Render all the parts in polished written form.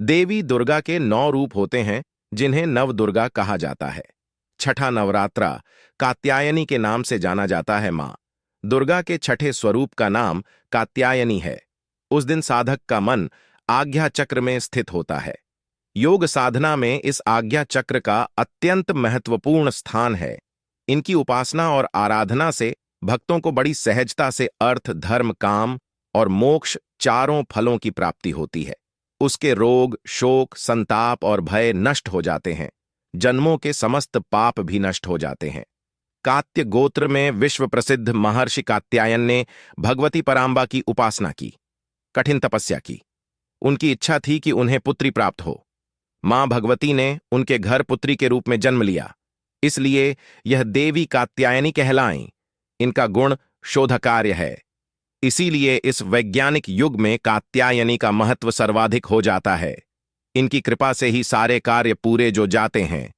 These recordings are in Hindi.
देवी दुर्गा के 9 रूप होते हैं, जिन्हें नवदुर्गा कहा जाता है। छठा नवरात्रा कात्यायनी के नाम से जाना जाता है। माँ दुर्गा के छठे स्वरूप का नाम कात्यायनी है। उस दिन साधक का मन आज्ञा चक्र में स्थित होता है। योग साधना में इस आज्ञा चक्र का अत्यंत महत्वपूर्ण स्थान है। इनकी उपासना और आराधना से भक्तों को बड़ी सहजता से अर्थ, धर्म, काम और मोक्ष चारों फलों की प्राप्ति होती है। उसके रोग, शोक, संताप और भय नष्ट हो जाते हैं। जन्मों के समस्त पाप भी नष्ट हो जाते हैं। कात्य गोत्र में विश्व प्रसिद्ध महर्षि कात्यायन ने भगवती परांबा की उपासना की, कठिन तपस्या की। उनकी इच्छा थी कि उन्हें पुत्री प्राप्त हो। मां भगवती ने उनके घर पुत्री के रूप में जन्म लिया, इसलिए यह देवी कात्यायनी कहलाईं। इनका गुण शोधकार्य है, इसीलिए इस वैज्ञानिक युग में कात्यायनी का महत्व सर्वाधिक हो जाता है। इनकी कृपा से ही सारे कार्य पूरे जो जाते हैं।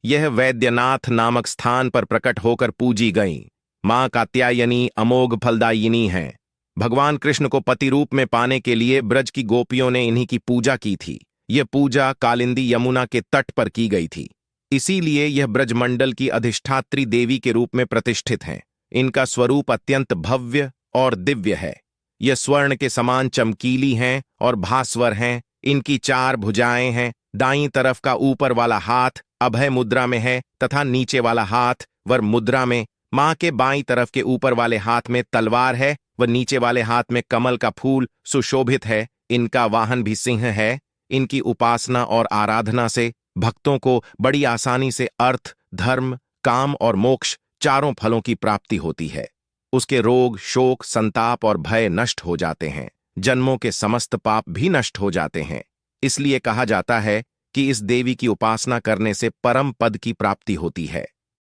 यह वैद्यनाथ नामक स्थान पर प्रकट होकर पूजी गईं। मां कात्यायनी अमोघ फलदायिनी हैं। भगवान कृष्ण को पति रूप में पाने के लिए ब्रज की गोपियों ने इन्हीं की पूजा की थी। यह पूजा कालिंदी यमुना के तट पर की गई थी, इसीलिए यह ब्रजमंडल की अधिष्ठात्री देवी के रूप में प्रतिष्ठित हैं। इनका स्वरूप अत्यंत भव्य और दिव्य है। यह स्वर्ण के समान चमकीली हैं और भास्वर हैं। इनकी 4 भुजाएं हैं। दाईं तरफ का ऊपर वाला हाथ अभय मुद्रा में है तथा नीचे वाला हाथ वर मुद्रा में। मां के बाईं तरफ के ऊपर वाले हाथ में तलवार है व नीचे वाले हाथ में कमल का फूल सुशोभित है। इनका वाहन भी सिंह है। इनकी उपासना और आराधना से भक्तों को बड़ी आसानी से अर्थ, धर्म, काम और मोक्ष चारों फलों की प्राप्ति होती है। उसके रोग, शोक, संताप और भय नष्ट हो जाते हैं। जन्मों के समस्त पाप भी नष्ट हो जाते हैं। इसलिए कहा जाता है कि इस देवी की उपासना करने से परम पद की प्राप्ति होती है।